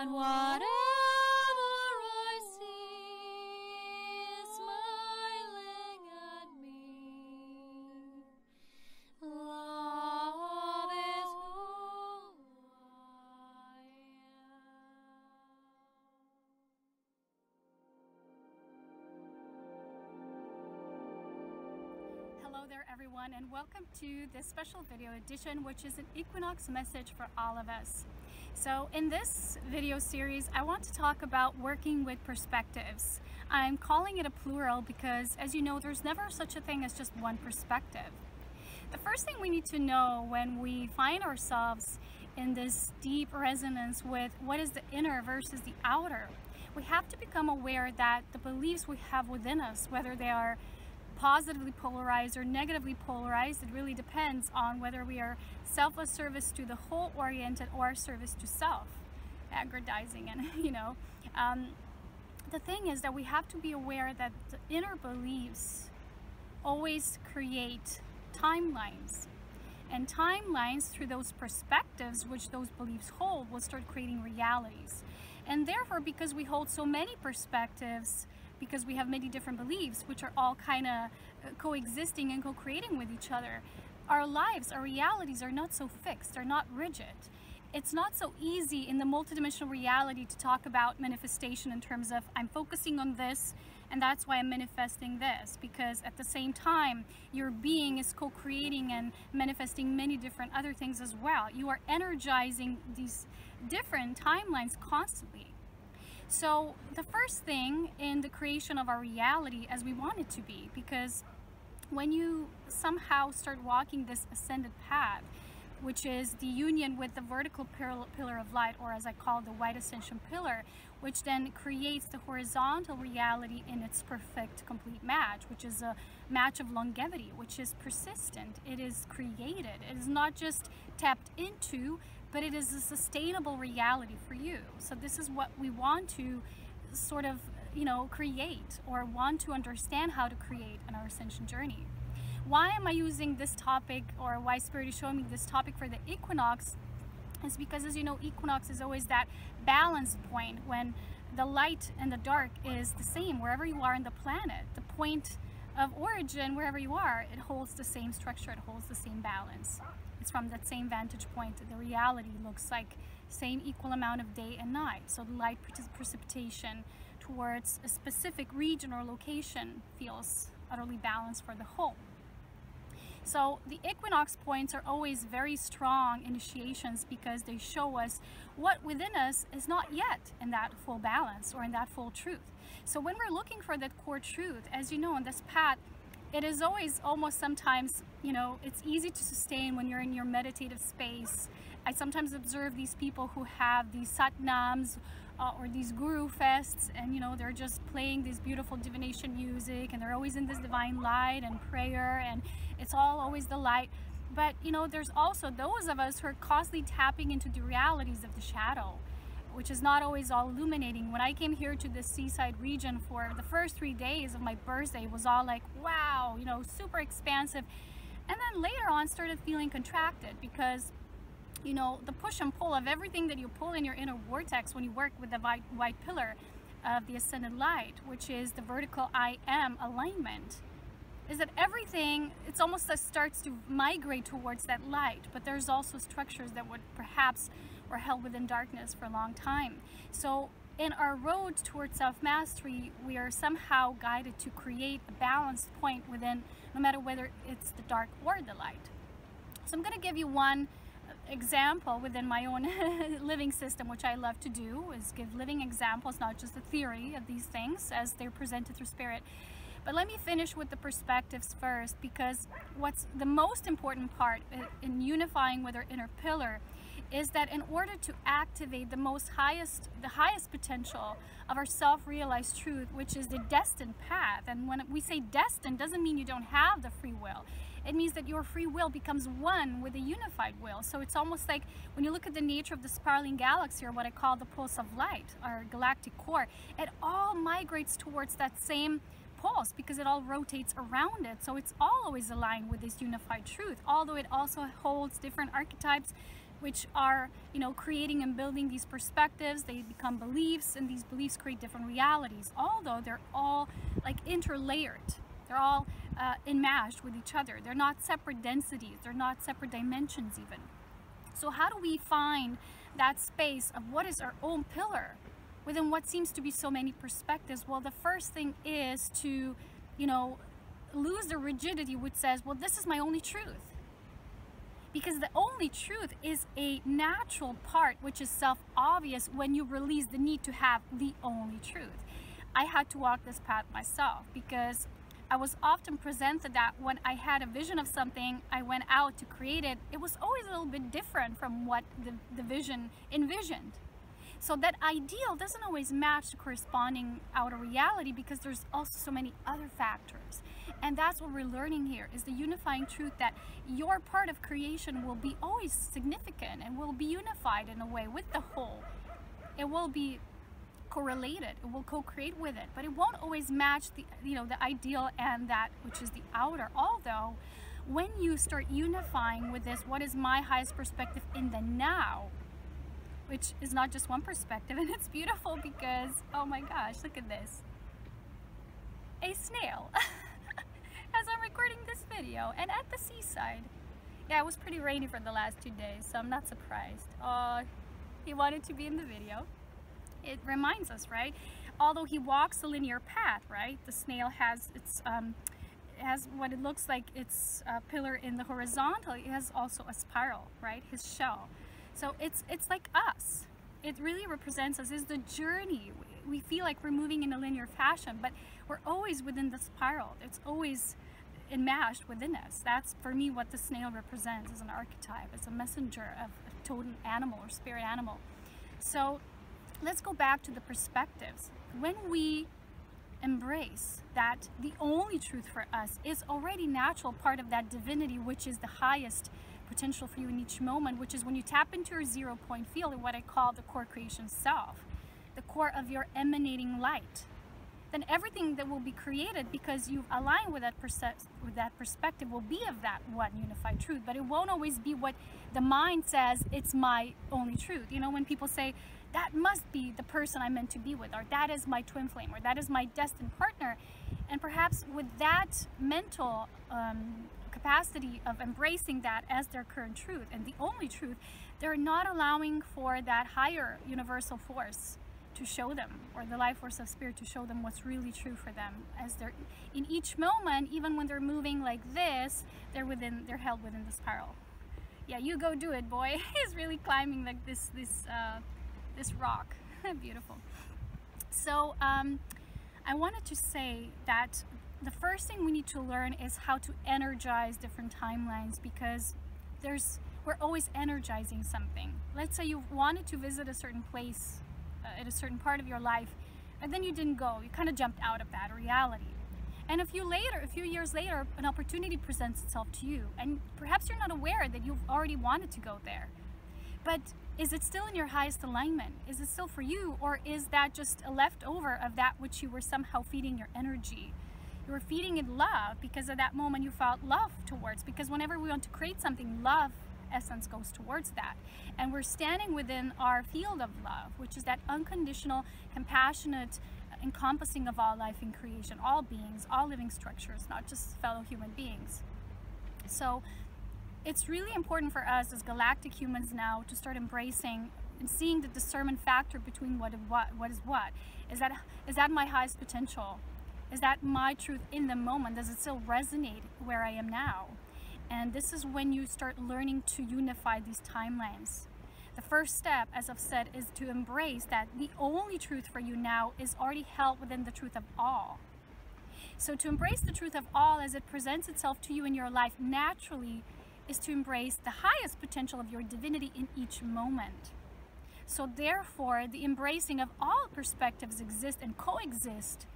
and whatever I see is smiling at me. Love is who I am. Hello there everyone, and welcome to this special video edition, which is an Equinox message for all of us. So in this video series, I want to talk about working with perspectives. I'm calling it a plural because, as you know, there's never such a thing as just one perspective. The first thing we need to know when we find ourselves in this deep resonance with what is the inner versus the outer, we have to become aware that the beliefs we have within us, whether they are positively polarized or negatively polarized, it really depends on whether we are selfless service to the whole oriented or service to self, aggrandizing. And the thing is that we have to be aware that the inner beliefs always create timelines, and timelines through those perspectives which those beliefs hold will start creating realities. And therefore, because we hold so many perspectives, because we have many different beliefs which are all kind of coexisting and co-creating with each other, our lives, our realities are not so fixed, they're not rigid. It's not so easy in the multidimensional reality to talk about manifestation in terms of I'm focusing on this and that's why I'm manifesting this, because at the same time your being is co-creating and manifesting many different other things as well. You are energizing these different timelines constantly. So the first thing in the creation of our reality as we want it to be, because when you somehow start walking this ascended path, which is the union with the vertical pillar of light, or as I call the white ascension pillar, which then creates the horizontal reality in its perfect complete match, which is a match of longevity, which is persistent. It is created. It is not just tapped into, but it is a sustainable reality for you. So this is what we want to sort of, create, or want to understand how to create in our ascension journey. Why am I using this topic, or why Spirit is showing me this topic for the equinox, is because, as you know, equinox is always that balance point when the light and the dark is the same wherever you are in the planet. The point of origin, wherever you are, it holds the same structure, it holds the same balance. It's from that same vantage point that the reality looks like same equal amount of day and night. So the light precipitation towards a specific region or location feels utterly balanced for the whole. So the equinox points are always very strong initiations because they show us what within us is not yet in that full balance or in that full truth. So when we're looking for that core truth, as you know, on this path, it is always almost sometimes, it's easy to sustain when you're in your meditative space. I sometimes observe these people who have these satnams or these guru fests, and they're just playing this beautiful divination music, and they're always in this divine light and prayer, and it's all always the light. But there's also those of us who are constantly tapping into the realities of the shadow, which is not always all illuminating. When I came here to the seaside region for the first 3 days of my birthday, it was all like, wow, super expansive. And then later on started feeling contracted because, the push and pull of everything that you pull in your inner vortex when you work with the white pillar of the ascended light, which is the vertical I am alignment, is that everything, it's almost that starts to migrate towards that light, but there's also structures that would perhaps were held within darkness for a long time. So in our road towards self-mastery, we are somehow guided to create a balanced point within, no matter whether it's the dark or the light. So I'm going to give you one example within my own living system, which I love to do, is give living examples, not just the theory of these things as they're presented through spirit. But let me finish with the perspectives first, because what's the most important part in unifying with our inner pillar is that in order to activate the highest potential of our self-realized truth, which is the destined path. And when we say destined, doesn't mean you don't have the free will. It means that your free will becomes one with a unified will. So it's almost like when you look at the nature of the spiraling galaxy, or what I call the pulse of light, our galactic core, it all migrates towards that same pulse because it all rotates around it. So it's all always aligned with this unified truth, although it also holds different archetypes, which are, you know, creating and building these perspectives. They become beliefs, and these beliefs create different realities, although they're all like interlayered. They're all enmeshed with each other. They're not separate densities. They're not separate dimensions even. So how do we find that space of what is our own pillar within what seems to be so many perspectives? Well, the first thing is to, you know, lose the rigidity which says, well, this is my only truth. Because the only truth is a natural part which is self-obvious when you release the need to have the only truth. I had to walk this path myself because I was often presented that when I had a vision of something, I went out to create it, it was always a little bit different from what the vision envisioned. So that ideal doesn't always match the corresponding outer reality because there's also so many other factors. And that's what we're learning here, is the unifying truth that your part of creation will be always significant and will be unified in a way with the whole. It will be correlated, it will co-create with it, but it won't always match the, you know, the ideal and that which is the outer. Although when you start unifying with this, what is my highest perspective in the now, which is not just one perspective, and it's beautiful because, oh my gosh, look at this, a snail as I'm recording this video and at the seaside. Yeah, it was pretty rainy for the last 2 days, so I'm not surprised. He wanted to be in the video. It reminds us, right? Although he walks a linear path, right? The snail has its has what it looks like its pillar in the horizontal. It has also a spiral, right? His shell. So it's like us. It really represents us. It's the journey. We feel like we're moving in a linear fashion, but we're always within the spiral. It's always enmeshed within us. That's for me what the snail represents as an archetype, as a messenger of a totem animal or spirit animal. So let's go back to the perspectives. When we embrace that the only truth for us is already natural part of that divinity, which is the highest potential for you in each moment, which is when you tap into your 0 point field, and what I call the core creation self, the core of your emanating light, then everything that will be created, because you've aligned with that perspective, will be of that one unified truth. But it won't always be what the mind says it's my only truth. You know, when people say, that must be the person I'm meant to be with, or that is my twin flame, or that is my destined partner. And perhaps with that mental capacity of embracing that as their current truth and the only truth, they're not allowing for that higher universal force to show them, or the life force of spirit to show them what's really true for them. As they're in each moment, even when they're moving like this, they're held within the spiral. Yeah, you go do it, boy. He's really climbing like this rock. Beautiful. So I wanted to say that the first thing we need to learn is how to energize different timelines, because we're always energizing something. Let's say you wanted to visit a certain place at a certain part of your life, and then you didn't go. You kind of jumped out of that reality. And a few years later, an opportunity presents itself to you, and perhaps you're not aware that you've already wanted to go there. But is it still in your highest alignment? Is it still for you, or is that just a leftover of that which you were somehow feeding your energy? You were feeding it love because at that moment you felt love towards, because whenever we want to create something, love essence goes towards that. And we're standing within our field of love, which is that unconditional, compassionate encompassing of all life in creation, all beings, all living structures, not just fellow human beings. So it's really important for us as galactic humans now to start embracing and seeing the discernment factor between what is what. Is that my highest potential? Is that my truth in the moment? Does it still resonate where I am now? And this is when you start learning to unify these timelines. The first step, as I've said, is to embrace that the only truth for you now is already held within the truth of all. So to embrace the truth of all as it presents itself to you in your life naturally is to embrace the highest potential of your divinity in each moment. So therefore, the embracing of all perspectives exist and coexist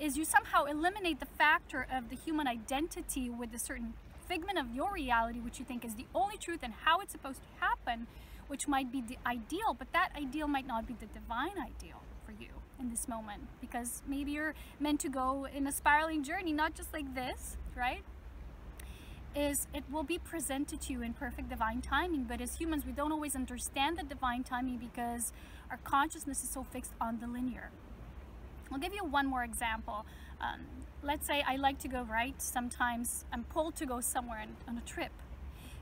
is you somehow eliminate the factor of the human identity with a certain figment of your reality, which you think is the only truth and how it's supposed to happen, which might be the ideal, but that ideal might not be the divine ideal for you in this moment, because maybe you're meant to go in a spiraling journey, not just like this, right? is it will be presented to you in perfect divine timing. But as humans, we don't always understand the divine timing because our consciousness is so fixed on the linear. I'll give you one more example. Let's say I like to go right. Sometimes I'm pulled to go somewhere on a trip.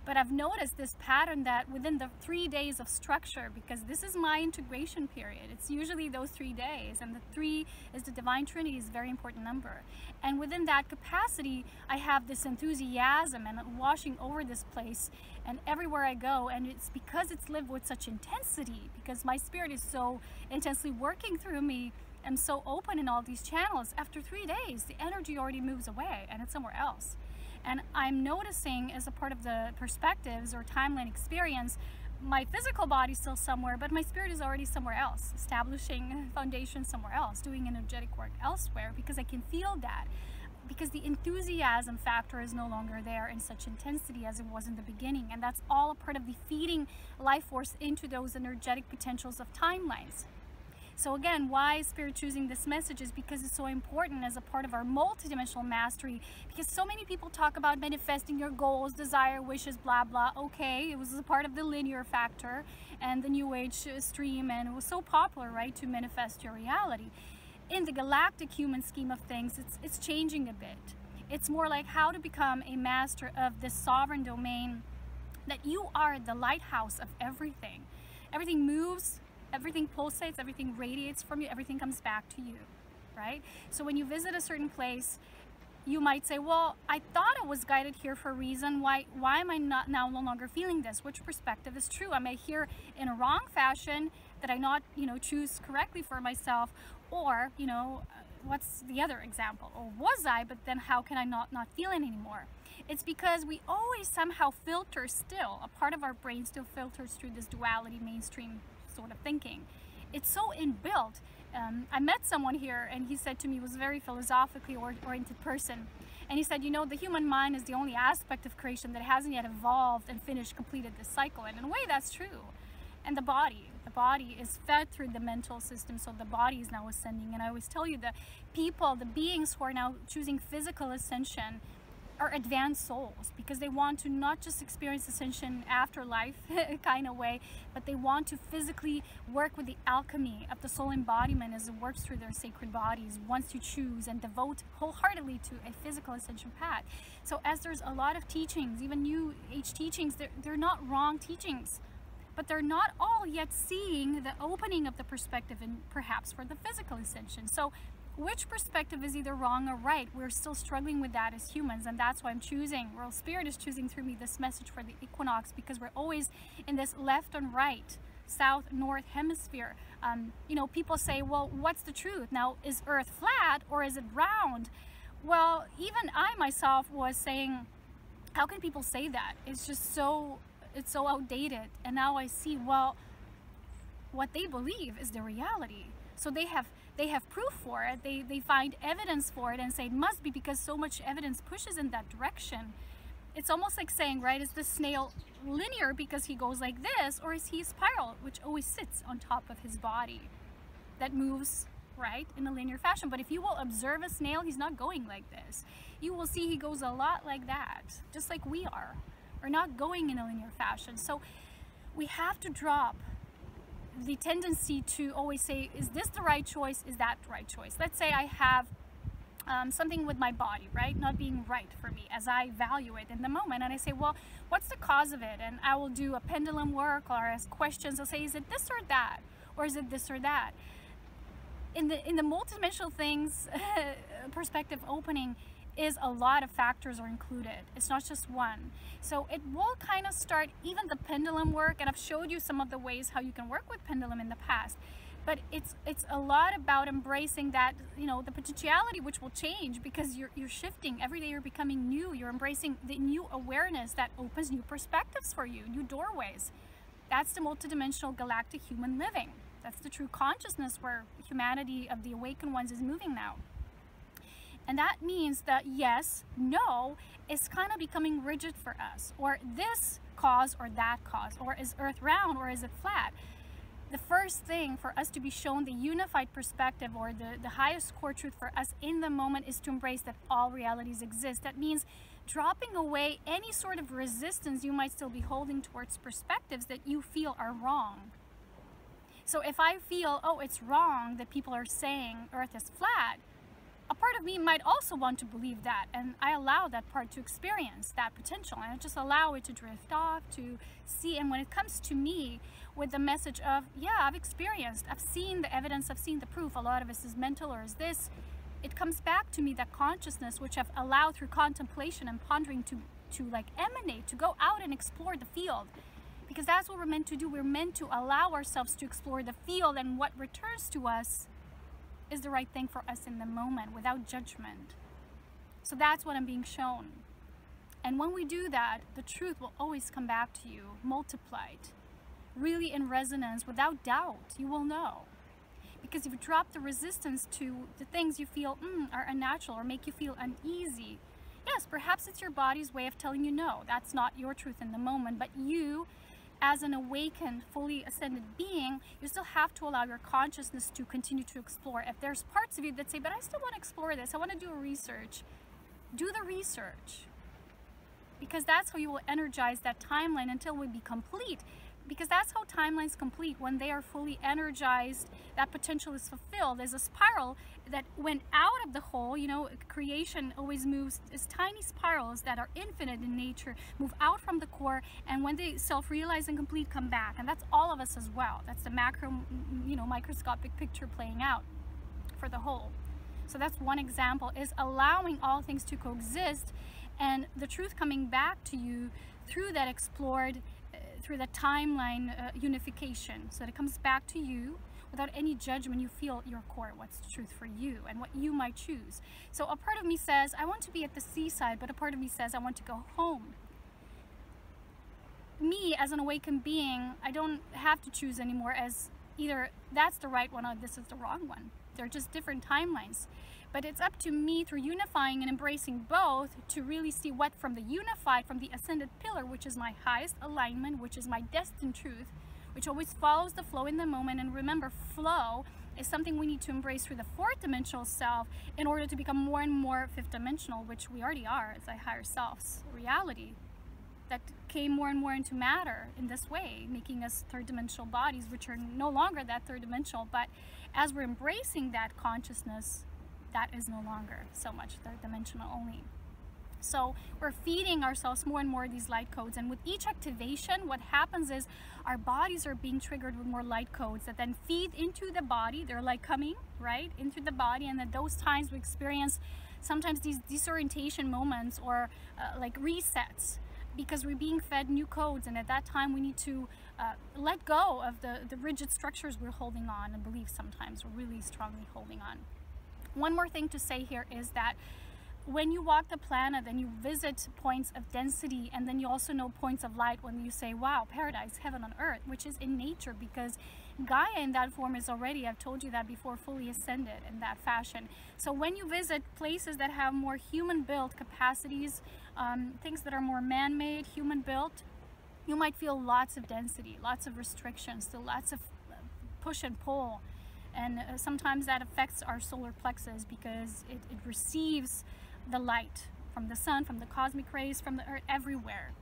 But I've noticed this pattern that within the 3 days of structure, because this is my integration period, it's usually those 3 days, and the 3 is the Divine Trinity, is a very important number. And within that capacity, I have this enthusiasm and washing over this place and everywhere I go. And it's because it's lived with such intensity, because my spirit is so intensely working through me. I'm so open in all these channels. After 3 days, the energy already moves away and it's somewhere else. And I'm noticing, as a part of the perspectives or timeline experience, my physical body is still somewhere, but my spirit is already somewhere else, establishing a foundation somewhere else, doing energetic work elsewhere, because I can feel that. Because the enthusiasm factor is no longer there in such intensity as it was in the beginning. And that's all a part of the feeding life force into those energetic potentials of timelines. So again, why is Spirit choosing this message is because it's so important as a part of our multidimensional mastery. Because so many people talk about manifesting your goals, desire, wishes, blah, blah. Okay, it was a part of the linear factor and the New Age stream, and it was so popular, right, to manifest your reality. In the galactic human scheme of things, it's changing a bit. It's more like how to become a master of this sovereign domain, that you are the lighthouse of everything. Everything moves, everything pulsates, everything radiates from you, everything comes back to you, right? So when you visit a certain place, you might say, well, I thought it was guided here for a reason. Why am I not now no longer feeling this? Which perspective is true? Am I here in a wrong fashion that I not, choose correctly for myself? Or, what's the other example? Or was I, but then how can I not feel it anymore? It's because we always somehow filter still. A part of our brain still filters through this duality mainstream sort of thinking. It's so inbuilt. I met someone here and he said to me, he was a very philosophically oriented person, and he said, the human mind is the only aspect of creation that hasn't yet evolved and completed this cycle. And in a way that's true. And the body is fed through the mental system, so the body is now ascending. And I always tell you, the beings who are now choosing physical ascension are advanced souls, because they want to not just experience ascension afterlife kind of way, but they want to physically work with the alchemy of the soul embodiment as it works through their sacred bodies once you choose and devote wholeheartedly to a physical ascension path. So as there's a lot of teachings, even New Age teachings, they're not wrong teachings, but they're not all yet seeing the opening of the perspective and perhaps for the physical ascension. So which perspective is either wrong or right? We're still struggling with that as humans, and that's why I'm choosing, World Spirit is choosing through me this message for the equinox, because we're always in this left and right, south, north hemisphere. People say, well, what's the truth? Now, is Earth flat or is it round? Well, even I myself was saying, how can people say that? It's just so outdated. And now I see, well, what they believe is the reality. So they have proof for it, they find evidence for it and say it must be because so much evidence pushes in that direction. It's almost like saying, right, is the snail linear because he goes like this, or is he spiral, which always sits on top of his body that moves, right, in a linear fashion? But if you will observe a snail, he's not going like this. You will see he goes a lot like that, just like we are. We're not going in a linear fashion. So we have to drop the tendency to always say, is this the right choice? Is that the right choice? Let's say I have something with my body, right, not being right for me as I value it in the moment, and I say, well, what's the cause of it? And I will do a pendulum work or ask questions. I'll say, is it this or that, or is it this or that? In the multidimensional things perspective opening is a lot of factors are included. It's not just one. So it will kind of start, even the pendulum work, and I've showed you some of the ways how you can work with pendulum in the past. But it's a lot about embracing that, the potentiality, which will change because you're shifting. Every day you're becoming new. You're embracing the new awareness that opens new perspectives for you, new doorways. That's the multidimensional galactic human living. That's the true consciousness where humanity of the awakened ones is moving now. And that means that yes, no is kind of becoming rigid for us, or this cause or that cause, or is Earth round or is it flat? The first thing for us to be shown the unified perspective, or the highest core truth for us in the moment, is to embrace that all realities exist. That means dropping away any sort of resistance you might still be holding towards perspectives that you feel are wrong. So if I feel, oh, it's wrong that people are saying Earth is flat, a part of me might also want to believe that, and I allow that part to experience that potential, and I just allow it to drift off, to see. And when it comes to me with the message of, yeah, I've experienced, I've seen the evidence, I've seen the proof, a lot of this is mental or is this, it comes back to me, that consciousness which I've allowed through contemplation and pondering to like emanate, to go out and explore the field. Because that's what we're meant to do. We're meant to allow ourselves to explore the field, and what returns to us is the right thing for us in the moment, without judgment. So that's what I'm being shown. And when we do that, the truth will always come back to you, multiplied, really in resonance, without doubt. You will know. Because if you drop the resistance to the things you feel are unnatural or make you feel uneasy, yes, perhaps it's your body's way of telling you no, that's not your truth in the moment, but you, as an awakened, fully ascended being, you still have to allow your consciousness to continue to explore. If there's parts of you that say, but I still want to explore this, I want to do a research, do the research. Because that's how you will energize that timeline until we be complete. Because that's how timelines complete, when they are fully energized, that potential is fulfilled. There's a spiral that went out of the whole, you know, creation always moves as tiny spirals that are infinite in nature, move out from the core, and when they self-realize and complete, come back. And that's all of us as well. That's the macro, you know, microscopic picture playing out for the whole. So that's one example, is allowing all things to coexist, and the truth coming back to you through that explored, through the timeline unification, so that it comes back to you without any judgment. You feel your core, what's the truth for you and what you might choose. So a part of me says, I want to be at the seaside, but a part of me says, I want to go home. Me, as an awakened being, I don't have to choose anymore as either that's the right one or this is the wrong one. They're just different timelines. But it's up to me, through unifying and embracing both, to really see what from the unified, from the ascended pillar, which is my highest alignment, which is my destined truth, which always follows the flow in the moment. And remember, flow is something we need to embrace through the fourth dimensional self in order to become more and more fifth dimensional, which we already are as a higher self's reality that came more and more into matter in this way, making us third dimensional bodies, which are no longer that third dimensional. But as we're embracing that consciousness, that is no longer so much third dimensional only. So we're feeding ourselves more and more these light codes, and with each activation, what happens is our bodies are being triggered with more light codes that then feed into the body. They're like coming right into the body, and at those times we experience sometimes these disorientation moments or like resets, because we're being fed new codes, and at that time we need to let go of the rigid structures we're holding on, and beliefs sometimes we're really strongly holding on. One more thing to say here is that when you walk the planet and you visit points of density, and then you also know points of light, when you say, wow, paradise, heaven on earth, which is in nature, because Gaia in that form is already, I've told you that before, fully ascended in that fashion. So when you visit places that have more human-built capacities, things that are more man-made, human-built, you might feel lots of density, lots of restrictions, still lots of push and pull. And sometimes that affects our solar plexus, because it receives the light from the sun, from the cosmic rays, from the earth, everywhere.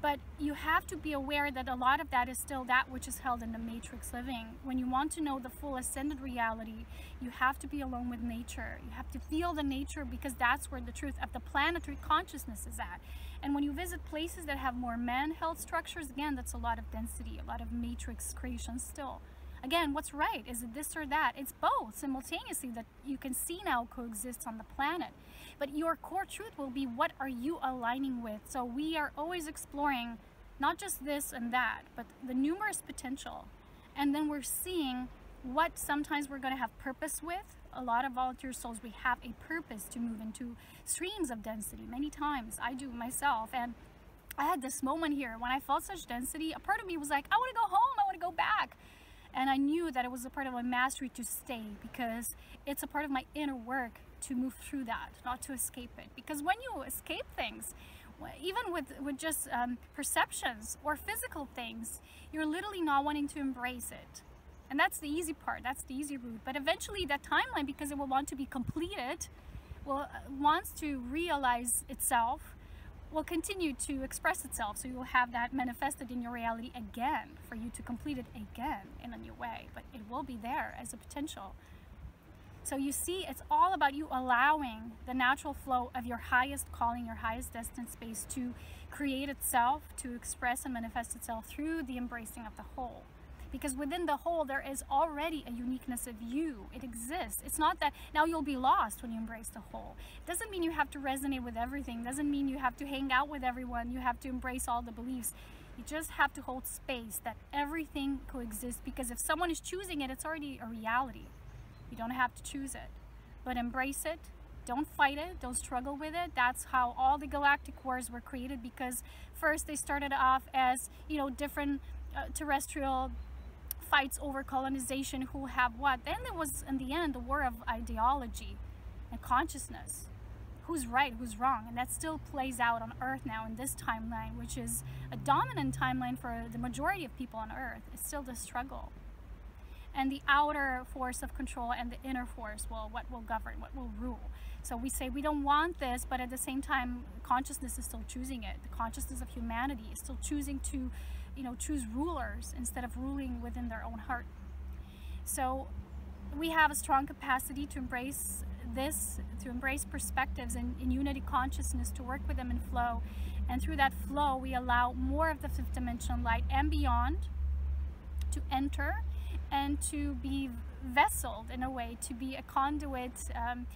But you have to be aware that a lot of that is still that which is held in the matrix living. When you want to know the full ascended reality, you have to be alone with nature. You have to feel the nature, because that's where the truth of the planetary consciousness is at. And when you visit places that have more man-held structures, again, that's a lot of density, a lot of matrix creation still. Again, what's right? Is it this or that? It's both simultaneously that you can see now coexists on the planet. But your core truth will be, what are you aligning with? So we are always exploring not just this and that, but the numerous potential. And then we're seeing what sometimes we're going to have purpose with. A lot of volunteer souls, we have a purpose to move into streams of density. Many times I do myself. And I had this moment here when I felt such density. A part of me was like, I want to go home. I want to go back. And I knew that it was a part of my mastery to stay, because it's a part of my inner work to move through that, not to escape it. Because when you escape things, even with just perceptions or physical things, you're literally not wanting to embrace it. And that's the easy part, that's the easy route. But eventually that timeline, because it will want to be completed, wants to realize itself, will continue to express itself. So you will have that manifested in your reality again, for you to complete it again in a new way. But it will be there as a potential. So you see, it's all about you allowing the natural flow of your highest calling, your highest destined space to create itself, to express and manifest itself through the embracing of the whole. Because within the whole, there is already a uniqueness of you. It exists. It's not that now you'll be lost when you embrace the whole. It doesn't mean you have to resonate with everything. It doesn't mean you have to hang out with everyone. You have to embrace all the beliefs. You just have to hold space that everything coexists, because if someone is choosing it, it's already a reality. You don't have to choose it, but embrace it. Don't fight it. Don't struggle with it. That's how all the galactic wars were created, because first they started off as, you know, different terrestrial fights over colonization, who have what. Then there was, in the end, the war of ideology and consciousness. Who's right, who's wrong? And that still plays out on Earth now in this timeline, which is a dominant timeline for the majority of people on Earth. It's still the struggle. And the outer force of control and the inner force, well, what will govern, what will rule. So we say we don't want this, but at the same time, consciousness is still choosing it. The consciousness of humanity is still choosing to, you know, choose rulers instead of ruling within their own heart. So we have a strong capacity to embrace this, to embrace perspectives in unity consciousness, to work with them in flow. And through that flow, we allow more of the fifth dimension light and beyond to enter and to be vesseled in a way, to be a conduit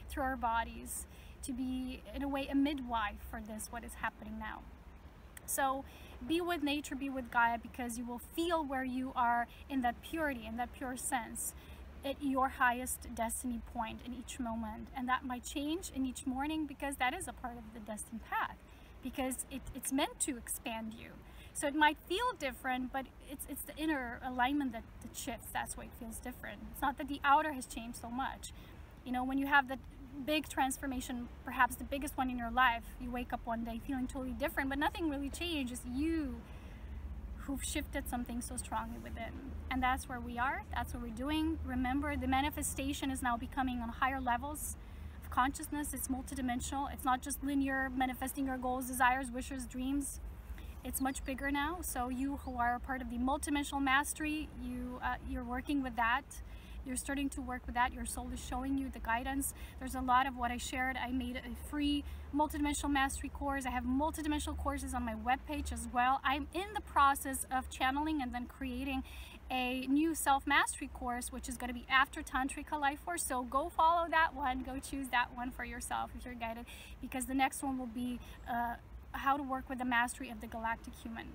through our bodies, to be in a way a midwife for this, what is happening now. So be with nature, be with Gaia, because you will feel where you are in that purity, in that pure sense, at your highest destiny point in each moment. And that might change in each morning, because that is a part of the destined path, because it's meant to expand you. So it might feel different, but it's the inner alignment that shifts. That's why it feels different. It's not that the outer has changed so much. You know, when you have the big transformation, perhaps the biggest one in your life, you wake up one day feeling totally different, but nothing really changed. It's you who've shifted something so strongly within. And that's where we are. That's what we're doing. Remember, the manifestation is now becoming on higher levels of consciousness. It's multidimensional. It's not just linear, manifesting your goals, desires, wishes, dreams. It's much bigger now. So you who are a part of the multidimensional mastery, you're working with that. You're starting to work with that. Your soul is showing you the guidance. There's a lot of what I shared. I made a free multidimensional mastery course. I have multidimensional courses on my webpage as well. I'm in the process of channeling and then creating a new self-mastery course, which is going to be after Tantrika Life Force. So go follow that one. Go choose that one for yourself if you're guided, because the next one will be how to work with the mastery of the galactic human.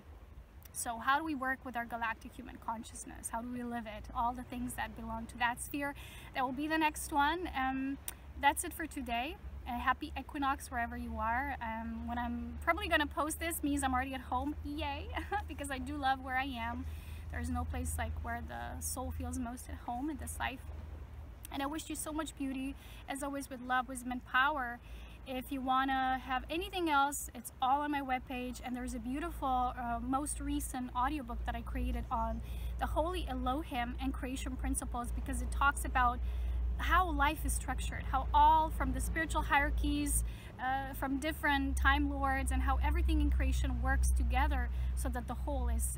So how do we work with our galactic human consciousness? How do we live it? All the things that belong to that sphere. That will be the next one. That's it for today. Happy Equinox wherever you are. When I'm probably going to post this means I'm already at home. Yay! Because I do love where I am. There's no place like where the soul feels most at home in this life. And I wish you so much beauty, as always, with love, wisdom, and power. If you want to have anything else, it's all on my webpage, and there's a beautiful most recent audiobook that I created on the Holy Elohim and creation principles, because it talks about how life is structured, how all from the spiritual hierarchies, from different time lords, and how everything in creation works together so that the whole is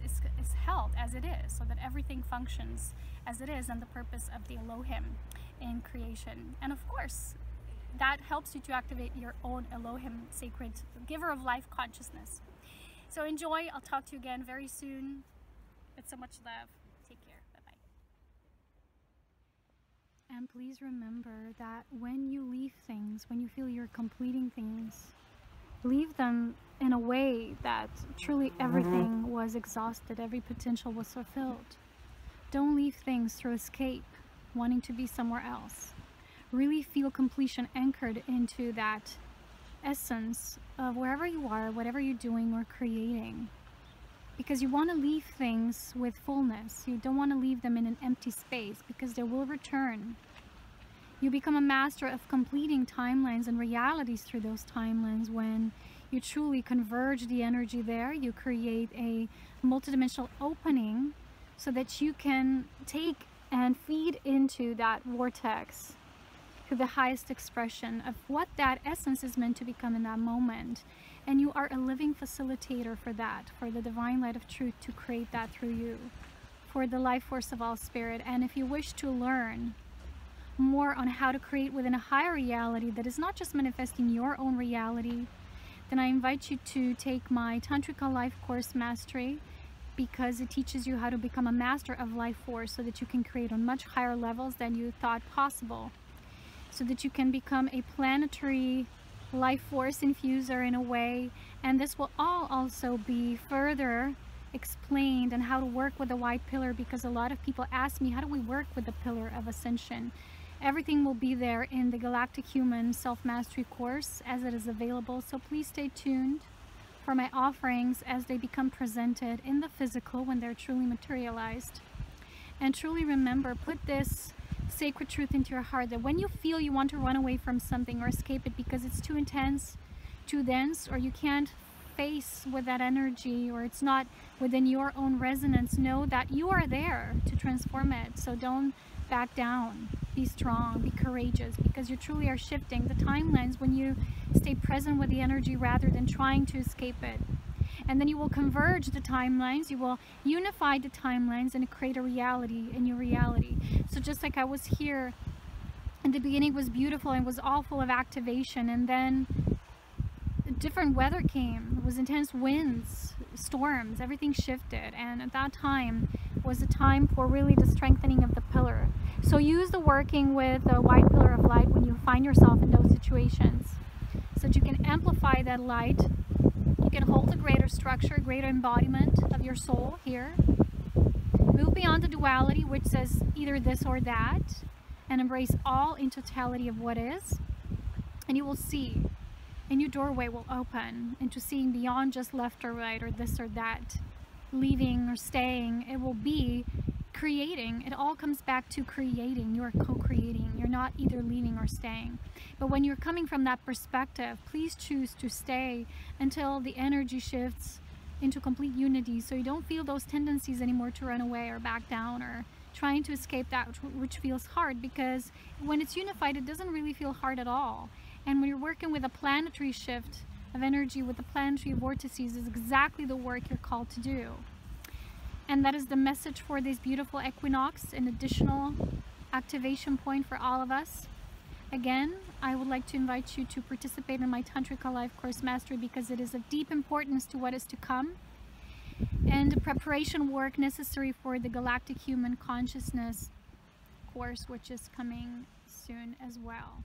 held as it is, so that everything functions as it is, and the purpose of the Elohim in creation. And of course, that helps you to activate your own Elohim, sacred giver of life consciousness. So enjoy. I'll talk to you again very soon. With so much love. Take care. Bye-bye. And please remember that when you leave things, when you feel you're completing things, leave them in a way that truly everything was exhausted, every potential was fulfilled. Don't leave things through escape, wanting to be somewhere else. Really feel completion anchored into that essence of wherever you are, whatever you're doing or creating. Because you want to leave things with fullness. You don't want to leave them in an empty space, because they will return. You become a master of completing timelines and realities through those timelines. When you truly converge the energy there, you create a multidimensional opening so that you can take and feed into that vortex to the highest expression of what that essence is meant to become in that moment. And you are a living facilitator for that, for the divine light of truth to create that through you, for the life force of all spirit. And if you wish to learn more on how to create within a higher reality that is not just manifesting your own reality, then I invite you to take my Tantrika Life Course Mastery, because it teaches you how to become a master of life force so that you can create on much higher levels than you thought possible, so that you can become a planetary life force infuser in a way. And this will all also be further explained on how to work with the white pillar, because a lot of people ask me, how do we work with the Pillar of Ascension? Everything will be there in the Galactic Human Self-Mastery course as it is available, so please stay tuned for my offerings as they become presented in the physical when they're truly materialized. And truly remember, put this sacred truth into your heart, that when you feel you want to run away from something or escape it because it's too intense, too dense, or you can't face with that energy, or it's not within your own resonance, know that you are there to transform it. So don't back down. Be strong, be courageous, because you truly are shifting the timelines when you stay present with the energy rather than trying to escape it. And then you will converge the timelines, you will unify the timelines and create a reality in your reality. So just like I was here in the beginning, was beautiful and was all full of activation, and then different weather came. It was intense winds, storms, everything shifted, and at that time was a time for really the strengthening of the pillar. So use the working with the white pillar of light when you find yourself in those situations, so that you can amplify that light. You can hold a greater structure, greater embodiment of your soul here. Move beyond the duality, which says either this or that, and embrace all in totality of what is. And you will see, a new doorway will open into seeing beyond just left or right or this or that, leaving or staying. It will be creating. It all comes back to creating. You are co-creating. You're not either leaving or staying. But when you're coming from that perspective, please choose to stay until the energy shifts into complete unity, so you don't feel those tendencies anymore to run away or back down or trying to escape that which feels hard, because when it's unified, it doesn't really feel hard at all. And when you're working with a planetary shift of energy, with the planetary vortices, is exactly the work you're called to do. And that is the message for this beautiful equinox, an additional activation point for all of us. Again, I would like to invite you to participate in my Tantrika Life Course Mastery, because it is of deep importance to what is to come, and the preparation work necessary for the Galactic Human Consciousness course, which is coming soon as well.